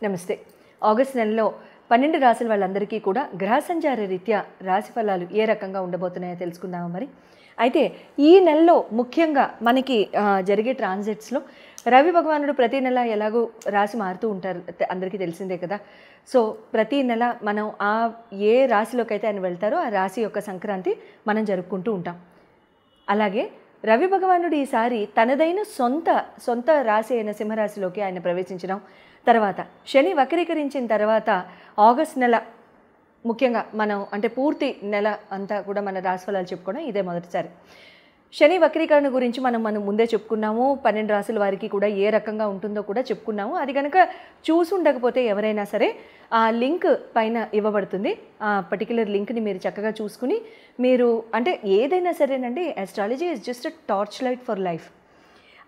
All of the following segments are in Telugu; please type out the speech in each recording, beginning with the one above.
నమస్తే. ఆగస్ట్ నెలలో 12 రాశుల వాళ్ళందరికీ కూడా గ్రహ సంచార రీత్యా రాశి ఫలాలు ఏ రకంగా ఉండబోతున్నాయో తెలుసుకుందాము. మరి అయితే ఈ నెలలో ముఖ్యంగా మనకి జరిగే ట్రాన్సిట్స్లో రవి భగవానుడు ప్రతి నెల ఎలాగో రాశి మారుతూ ఉంటారు, అందరికీ తెలిసిందే కదా. సో ప్రతి నెల మనం ఏ రాశిలోకి అయితే ఆయన వెళ్తారో ఆ రాశి యొక్క సంక్రాంతి మనం జరుపుకుంటూ ఉంటాం. అలాగే రవి భగవానుడు ఈసారి తనదైన సొంత రాశి అయిన సింహరాశిలోకి ఆయన ప్రవేశించడం, తర్వాత శని వక్రీకరించిన తర్వాత ఆగస్ట్ నెల ముఖ్యంగా మనం అంటే పూర్తి నెల అంతా కూడా మన రాశి ఫలాలు చెప్పుకోవడం ఇదే మొదటిసారి. శని వక్రీకరణ గురించి మనం ముందే చెప్పుకున్నాము. 12 రాశుల వారికి కూడా ఏ రకంగా ఉంటుందో కూడా చెప్పుకున్నాము. అది కనుక చూసుండకపోతే ఎవరైనా సరే ఆ లింక్ పైన ఇవ్వబడుతుంది. ఆ పర్టికులర్ లింక్ని మీరు చక్కగా చూసుకుని మీరు అంటే ఏదైనా సరేనండి, astrology is just a torch light for life.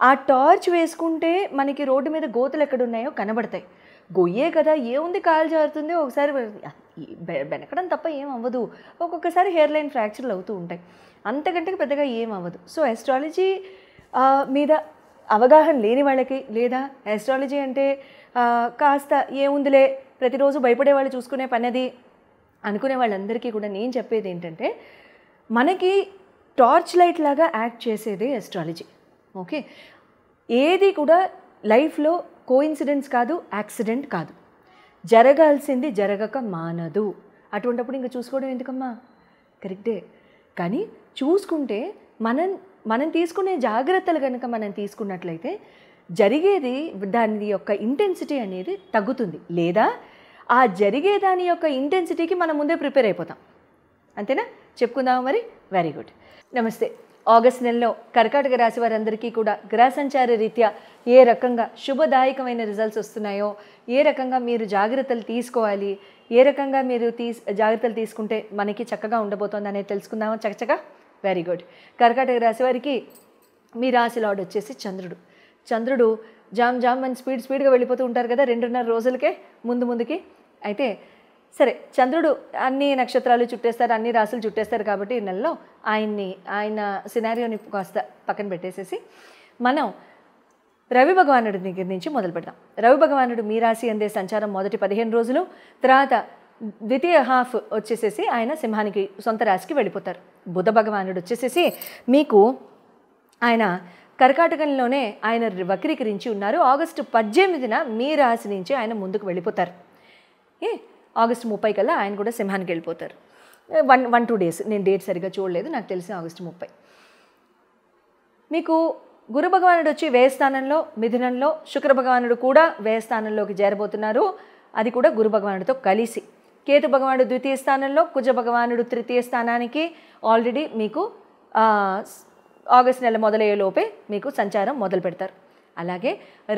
ఆ టార్చ్ వేసుకుంటే మనకి రోడ్డు మీద గోతులు ఎక్కడున్నాయో కనబడతాయి. గొయ్యే కదా, ఏముంది, కాలు జారుతుంది, ఒకసారి వెనకడం తప్ప ఏం అవ్వదు, ఒక్కొక్కసారి హెయిర్ లైన్ ఫ్రాక్చర్లు అవుతూ ఉంటాయి, అంతకంటే పెద్దగా ఏం అవ్వదు. సో ఆస్ట్రాలజీ మీద అవగాహన లేని వాళ్ళకి, లేదా ఆస్ట్రాలజీ అంటే కాస్త ఏముందిలే ప్రతిరోజు భయపడే వాళ్ళు చూసుకునే పనేది అనుకునే వాళ్ళందరికీ కూడా నేను చెప్పేది ఏంటంటే, మనకి టార్చ్ లైట్ లాగా యాక్ట్ చేసేది ఆస్ట్రాలజీ. ఓకే, ఏది కూడా లైఫ్లో కోఇన్సిడెన్స్ కాదు, యాక్సిడెంట్ కాదు, జరగాల్సింది జరగక మానదు. అటువంటిప్పుడు ఇంకా చూసుకోవడం ఎందుకమ్మా, కరెక్టే. కానీ చూసుకుంటే మనం తీసుకునే జాగ్రత్తలు కనుక మనం తీసుకున్నట్లయితే జరిగేది దాని యొక్క ఇంటెన్సిటీ అనేది తగ్గుతుంది, లేదా ఆ జరిగే దాని యొక్క ఇంటెన్సిటీకి మనం ముందే ప్రిపేర్ అయిపోతాం. అంతేనా? చెప్పుకుందాము మరి. Very good. నమస్తే. ఆగస్ట్ నెలలో కర్కాటక రాశి వారందరికీ కూడా గ్రహ సంచార రీత్యా ఏ రకంగా శుభదాయకమైన రిజల్ట్స్ వస్తున్నాయో, ఏ రకంగా మీరు జాగ్రత్తలు తీసుకోవాలి, ఏ రకంగా మీరు జాగ్రత్తలు తీసుకుంటే మనకి చక్కగా ఉండబోతోంది అనేది తెలుసుకుందామా చక్కగా. Very good. కర్కాటక రాశి వారికి మీ రాశి లార్డ్ వచ్చేసి చంద్రుడు జామ్ అని స్పీడ్గా వెళ్ళిపోతూ ఉంటారు కదా 2.5 రోజులకే ముందుకి. అయితే సరే, చంద్రుడు అన్ని నక్షత్రాలు చుట్టేస్తారు, అన్ని రాశులు చుట్టేస్తారు కాబట్టి ఈ నెలలో ఆయన సినారియోని కాస్త పక్కన పెట్టేసేసి మనం రవి భగవానుడి దగ్గర నుంచి మొదలు పెడతాం. రవి భగవానుడు మీ రాశి అందే సంచారం మొదటి 15 రోజులు, తర్వాత ద్వితీయ హాఫ్ వచ్చేసేసి ఆయన సింహానికి సొంత రాశికి వెళ్ళిపోతారు. బుధ భగవానుడు వచ్చేసేసి మీకు ఆయన కర్కాటకంలోనే ఆయన వక్రీకరించి ఉన్నారు. ఆగస్టు 18న మీ రాశి నుంచి ఆయన ముందుకు వెళ్ళిపోతారు. ఆగస్టు 30 కల్లా ఆయన కూడా సింహానికి వెళ్ళిపోతారు. 1-2 డేస్, నేను డేట్ సరిగ్గా చూడలేదు, నాకు తెలిసి ఆగస్టు 30. మీకు గురు భగవానుడు వచ్చి వ్యయ స్థానంలో మిథునంలో, శుక్ర భగవానుడు కూడా వ్యయ స్థానంలోకి చేరబోతున్నారు, అది కూడా గురు భగవానుడితో కలిసి. కేతు భగవానుడు ద్వితీయ స్థానంలో, కుజ భగవానుడు తృతీయ స్థానానికి ఆల్రెడీ మీకు ఆగస్ట్ నెల మొదలయ్యేలోపే మీకు సంచారం మొదలు పెడతారు. అలాగే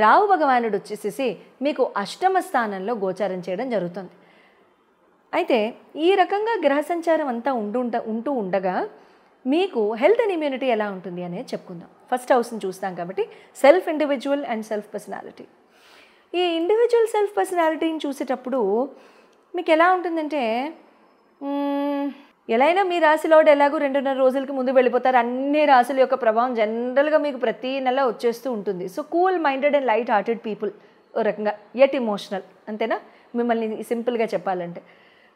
రాహు భగవానుడు వచ్చేసేసి మీకు అష్టమ స్థానంలో గోచారం చేయడం జరుగుతుంది. అయితే ఈ రకంగా గ్రహ సంచారం అంతా ఉంటూ ఉండగా మీకు హెల్త్ అండ్ ఇమ్యూనిటీ ఎలా ఉంటుంది అనేది చెప్పుకుందాం. ఫస్ట్ హౌస్ని చూస్తాం కాబట్టి self individual and self personality. ఈ ఇండివిజువల్ సెల్ఫ్ పర్సనాలిటీని చూసేటప్పుడు మీకు ఎలా ఉంటుందంటే, ఎలా అయినా మీ రాశిలోడు ఎలాగో 2.5 రోజులకి ముందు వెళ్ళిపోతారు. అన్ని రాశుల యొక్క ప్రభావం జనరల్గా మీకు ప్రతి నెల వచ్చేస్తూ ఉంటుంది. So cool minded and light hearted people ఓ రకంగా, ఎట్ ఇమోషనల్, అంతేనా? మిమ్మల్ని సింపుల్గా చెప్పాలంటే.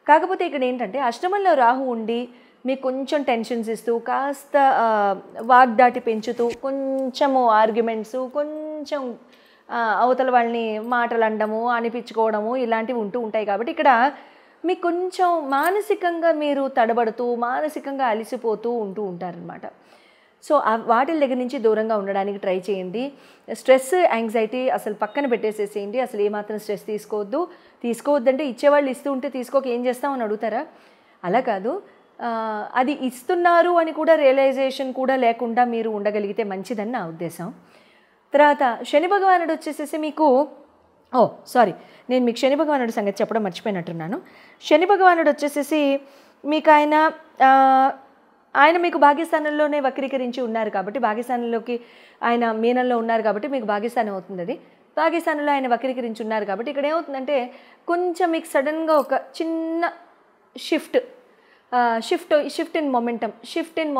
కాకపోతే ఇక్కడ ఏంటంటే అష్టమంలో రాహు ఉండి మీకు కొంచెం టెన్షన్స్ ఇస్తూ, కాస్త వాగ్దాటి పెంచుతూ, కొంచెము ఆర్గ్యుమెంట్స్, కొంచెం అవతల వాళ్ళని మాటలు అనడము, అనిపించుకోవడము, ఇలాంటివి ఉంటూ ఉంటాయి. కాబట్టి ఇక్కడ మీకు కొంచెం మానసికంగా మీరు తడబడుతూ, మానసికంగా అలిసిపోతూ ఉంటూ ఉంటారనమాట. సో వాటి దగ్గర నుంచి దూరంగా ఉండడానికి ట్రై చేయండి. స్ట్రెస్, యాంగ్జైటీ అసలు పక్కన పెట్టేసేసేయండి. అసలు ఏమాత్రం స్ట్రెస్ తీసుకోవద్దంటే ఇచ్చేవాళ్ళు ఇస్తూ ఉంటే తీసుకోక ఏం చేస్తామని అడుగుతారా? అలా కాదు, అది ఇస్తున్నారు అని కూడా రియలైజేషన్ కూడా లేకుండా మీరు ఉండగలిగితే మంచిదని నా ఉద్దేశం. తర్వాత శని భగవానుడు వచ్చేసేసి మీకు నేను మీకు శని భగవానుడి సంగతి చెప్పడం మర్చిపోయినట్టున్నాను. శని భగవానుడు వచ్చేసేసి మీకు ఆయన మీకు భాగ్యస్థానంలోనే వక్రీకరించి ఉన్నారు కాబట్టి, భాగ్యస్థానంలోకి ఆయన మీనంలో ఉన్నారు కాబట్టి మీకు భాగ్యస్థానం అవుతుంది. అది భాగ్యస్థానంలో ఆయన వక్రీకరించి ఉన్నారు కాబట్టి ఇక్కడ ఏమవుతుందంటే కొంచెం మీకు సడన్గా ఒక చిన్న shift in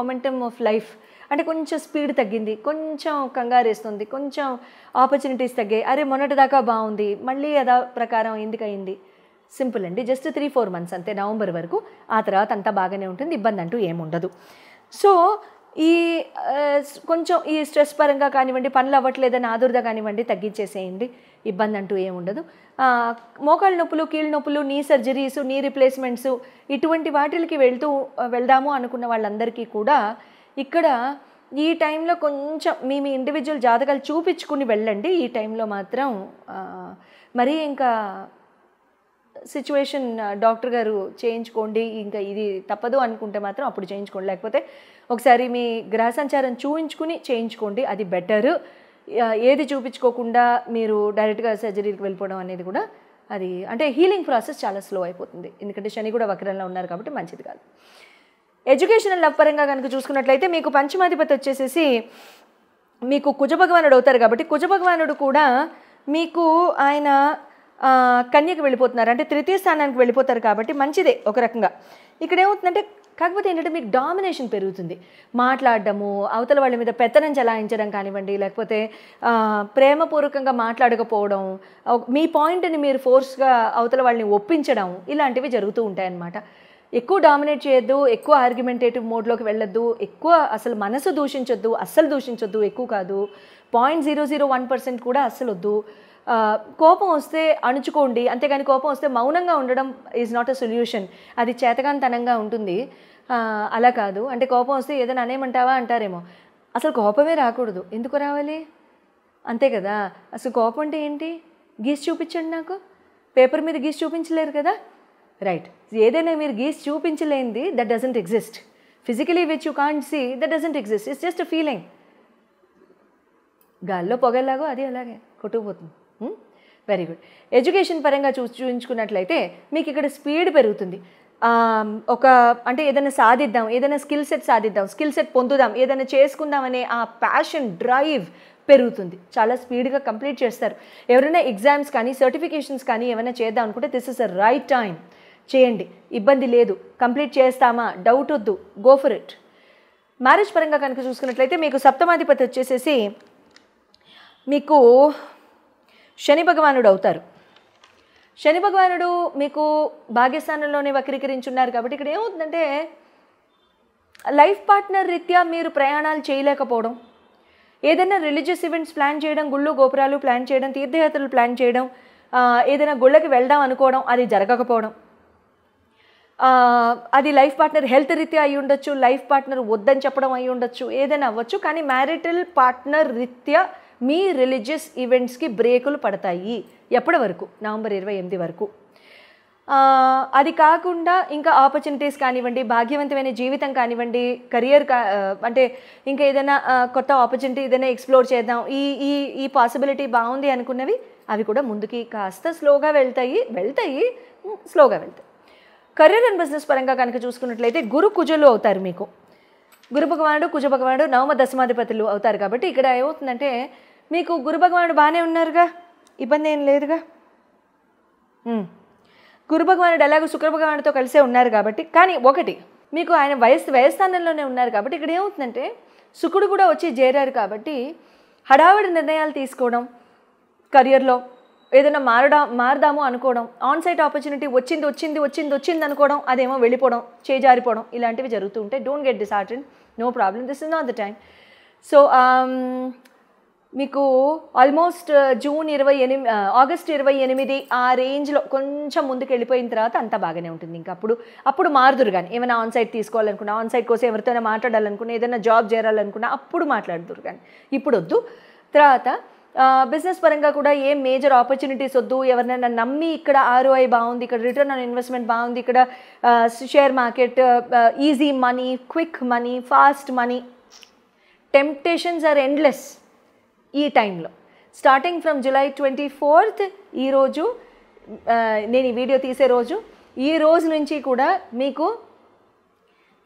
momentum of life అంటే కొంచెం స్పీడ్ తగ్గింది, కొంచెం కంగారేస్తుంది, కొంచెం ఆపర్చునిటీస్ తగ్గాయి, అరే మొన్నటిదాకా బాగుంది, మళ్ళీ అదా ప్రకారం ఎందుకు అయింది? సింపుల్ అండి, జస్ట్ 3-4 మంత్స్ అంతే, నవంబర్ వరకు. ఆ తర్వాత అంతా బాగానే ఉంటుంది, ఇబ్బంది అంటూ ఏముండదు. సో ఈ కొంచెం ఈ స్ట్రెస్ పరంగా కానివ్వండి, పనులు అవ్వట్లేదని ఆదుర్ద కానివ్వండి, తగ్గించేసేయండి, ఇబ్బంది అంటూ ఏముండదు. మోకాళ్ళ నొప్పులు, కీళ్ళ నొప్పులు, నీ సర్జరీస్, నీ రిప్లేస్మెంట్స్, ఇటువంటి వాటికి వెళ్దాము అనుకున్న వాళ్ళందరికీ కూడా ఇక్కడ ఈ టైంలో కొంచెం మీ ఇండివిజువల్ జాతకాలు చూపించుకుని వెళ్ళండి. ఈ టైంలో మాత్రం మరీ ఇంకా సిచ్యువేషన్ డాక్టర్ గారు చేయించుకోండి, ఇంకా ఇది తప్పదు అనుకుంటే మాత్రం అప్పుడు చేయించుకోండి, లేకపోతే ఒకసారి మీ గ్రహ సంచారం చూయించుకుని చేయించుకోండి, అది బెటర్. ఏది చూపించుకోకుండా మీరు డైరెక్ట్గా సర్జరీకి వెళ్ళిపోవడం అనేది కూడా అది అంటే హీలింగ్ ప్రాసెస్ చాలా స్లో అయిపోతుంది, ఎందుకంటే శని కూడా వక్రంలో ఉన్నారు కాబట్టి మంచిది కాదు. ఎడ్యుకేషనల్ లవ్ పరంగా కనుక చూసుకున్నట్లయితే మీకు పంచమాధిపతి వచ్చేసేసి మీకు కుజభగవానుడు అవుతారు కాబట్టి కుజభగవానుడు కూడా మీకు ఆయన కన్యకు వెళ్ళిపోతున్నారు, అంటే తృతీయ స్థానానికి వెళ్ళిపోతారు కాబట్టి మంచిదే ఒక రకంగా. ఇక్కడ ఏమవుతుందంటే కాకపోతే ఏంటంటే మీకు డామినేషన్ పెరుగుతుంది, మాట్లాడడము, అవతల వాళ్ళ మీద పెత్తనం చలాయించడం కానివ్వండి, లేకపోతే ప్రేమపూర్వకంగా మాట్లాడకపోవడం, మీ పాయింట్ని మీరు ఫోర్స్గా అవతల వాళ్ళని ఒప్పించడం, ఇలాంటివి జరుగుతూ ఉంటాయన్నమాట. ఎక్కువ డామినేట్ చేయొద్దు, ఎక్కువ ఆర్గ్యుమెంటేటివ్ మోడ్లోకి వెళ్ళొద్దు, ఎక్కువ అసలు మనసు దూషించొద్దు, అస్సలు దూషించొద్దు, ఎక్కువ కాదు, 0.001% కూడా అస్సలు వద్దు. కోపం వస్తే అణుచుకోండి, అంతేగాని కోపం వస్తే మౌనంగా ఉండడం ఈజ్ నాట్ అ సొల్యూషన్, అది చేతగానితనంగా ఉంటుంది. అలా కాదు, అంటే కోపం వస్తే ఏదైనా అనేమంటావా అంటారేమో, అసలు కోపమే రాకూడదు, ఎందుకు రావాలి? అంతే కదా, అసలు కోపం అంటే ఏంటి? గీసి చూపించండి, నాకు పేపర్ మీద గీసి చూపించలేరు కదా, రైట్? ఏదైనా మీరు గీసి చూపించలేనిది that doesn't exist, physically which you can't see that doesn't exist, it's just a feeling. గాల్లో పొగలాగో అది అలాగే కొట్టుకుపోతుంది. Very good. ఎడ్యుకేషన్ పరంగా చూపించుకున్నట్లయితే మీకు ఇక్కడ స్పీడ్ పెరుగుతుంది. ఒక అంటే ఏదైనా సాధిద్దాం, ఏదైనా స్కిల్ సెట్ సాధిద్దాం, స్కిల్ సెట్ పొందుదాం, ఏదైనా చేసుకుందాం అనే ఆ ప్యాషన్, డ్రైవ్ పెరుగుతుంది, చాలా స్పీడ్గా కంప్లీట్ చేస్తారు. ఎవరైనా ఎగ్జామ్స్ కానీ సర్టిఫికేషన్స్ కానీ ఏమైనా చేద్దాం అనుకుంటే this is a right time, చేయండి, ఇబ్బంది లేదు, కంప్లీట్ చేస్తామా, డౌట్ వద్దు, గో ఫర్ ఇట్. మ్యారేజ్ పరంగా కనుక చూసుకున్నట్లయితే మీకు సప్తమాధిపతి వచ్చేసేసి మీకు శని భగవానుడు అవుతారు. శని భగవానుడు మీకు భాగ్యస్థానంలోనే వక్రీకరించున్నారు కాబట్టి ఇక్కడ ఏమవుతుందంటే లైఫ్ పార్ట్నర్ రీత్యా మీరు ప్రయాణాలు చేయలేకపోవడం, ఏదైనా రిలీజియస్ ఈవెంట్స్ ప్లాన్ చేయడం, గుళ్ళు గోపురాలు ప్లాన్ చేయడం, తీర్థయాత్రలు ప్లాన్ చేయడం, ఏదైనా గుళ్ళకి వెళ్దాం అనుకోవడం, అది జరగకపోవడం, అది లైఫ్ పార్ట్నర్ హెల్త్ రీత్యా అయి ఉండొచ్చు, లైఫ్ పార్ట్నర్ వద్దని చెప్పడం అయి ఉండొచ్చు, ఏదైనా అవ్వచ్చు. కానీ మ్యారిటల్ పార్ట్నర్ రీత్యా మీ రిలీజియస్ ఈవెంట్స్కి బ్రేకులు పడతాయి. ఎప్పటి వరకు? నవంబర్ 28 వరకు. అది కాకుండా ఇంకా ఆపర్చునిటీస్ కానివ్వండి, భాగ్యవంతమైన జీవితం కానివ్వండి, కెరియర్ అంటే ఇంకా ఏదైనా కొత్త ఆపర్చునిటీ ఏదైనా ఎక్స్ప్లోర్ చేద్దాం, ఈ పాసిబిలిటీ బాగుంది అనుకున్నవి అవి కూడా ముందుకి కాస్త స్లోగా వెళ్తాయి, స్లోగా వెళ్తాయి. కెరీర్ అండ్ బిజినెస్ పరంగా కనుక చూసుకున్నట్లయితే గురు కుజులు అవుతారు మీకు. గురు భగవానుడు కుజ భగవానుడు నవమ దశమాధిపతులు అవుతారు కాబట్టి ఇక్కడ ఏమవుతుందంటే మీకు గురు భగవానుడు బాగానే ఉన్నారుగా, ఇబ్బంది ఏం లేదుగా. గురు భగవానుడు ఎలాగో శుక్ర భగవానుడితో కలిసే ఉన్నారు కాబట్టి, కానీ ఒకటి మీకు ఆయన వయస్థానంలోనే ఉన్నారు కాబట్టి ఇక్కడ ఏమవుతుందంటే శుక్రుడు కూడా వచ్చి చేరారు కాబట్టి హడావిడి నిర్ణయాలు తీసుకోవడం, కెరియర్లో ఏదైనా మారదాము అనుకోవడం, ఆన్ సైట్ ఆపర్చునిటీ వచ్చింది అనుకోవడం, అదేమో వెళ్ళిపోవడం, చేజారిపోవడం, ఇలాంటివి జరుగుతూ ఉంటాయి. Don't get disheartened, no problem, this is not the time. So మీకు ఆల్మోస్ట్ ఆగస్ట్ 28 ఆ రేంజ్లో కొంచెం ముందుకు వెళ్ళిపోయిన తర్వాత అంతా బాగానే ఉంటుంది. ఇంకా అప్పుడు మారుదురు కానీ ఏమైనా ఆన్ సైట్ తీసుకోవాలనుకున్నా, ఆన్ సైట్ కోసం ఎవరితోనే మాట్లాడాలనుకున్నా, ఏదైనా జాబ్ చేయాలనుకున్నా అప్పుడు మాట్లాడుతురు కానీ ఇప్పుడు వద్దు. తర్వాత బిజినెస్ పరంగా కూడా ఏం మేజర్ ఆపర్చునిటీస్ వద్దు, ఎవరినైనా నమ్మి ఇక్కడ ROI బాగుంది, ఇక్కడ రిటర్న్ ఆన్ ఇన్వెస్ట్మెంట్ బాగుంది, ఇక్కడ share market, easy money, quick money, fast money, temptations are endless ఈ టైంలో. స్టార్టింగ్ ఫ్రమ్ July 24 ఈరోజు నేను ఈ వీడియో తీసే రోజు, ఈ రోజు నుంచి కూడా మీకు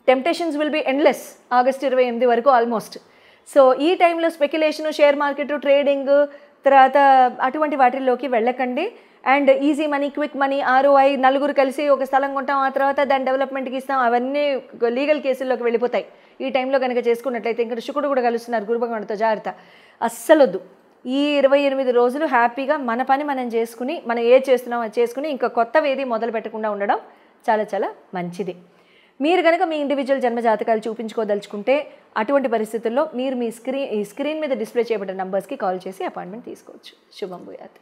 temptations will be endless August 28 వరకు ఆల్మోస్ట్. సో ఈ టైంలో స్పెక్యులేషను, షేర్ మార్కెట్, ట్రేడింగ్, తర్వాత అటువంటి వాటిల్లోకి వెళ్ళకండి. And easy money, quick money, ROI, నలుగురు కలిసి ఒక స్థలం కొంటాం, ఆ తర్వాత దాని డెవలప్మెంట్కి ఇస్తాం, అవన్నీ లీగల్ కేసుల్లోకి వెళ్ళిపోతాయి. ఈ టైంలో కనుక చేసుకున్నట్లయితే ఇంకా శుక్రుడు కూడా కలుస్తున్నారు గురు భగవానుడితో, జాగ్రత్త. అస్సలొద్దు. ఈ 28 రోజులు హ్యాపీగా మన పని మనం చేసుకుని, మనం ఏది చేస్తున్నామో అది చేసుకుని ఇంకా కొత్తవి ఏది మొదలు పెట్టకుండా ఉండడం చాలా చాలా మంచిది. మీరు కనుక మీ ఇండివిజువల్ జన్మ జాతకాలు చూపించుకోదలుచుకుంటే అటువంటి పరిస్థితుల్లో మీరు మీ స్క్రీన్ మీద డిస్ప్లే చేయబడిన నంబర్స్కి కాల్ చేసి అపాయింట్మెంట్ తీసుకోవచ్చు. శుభం భూయాత్.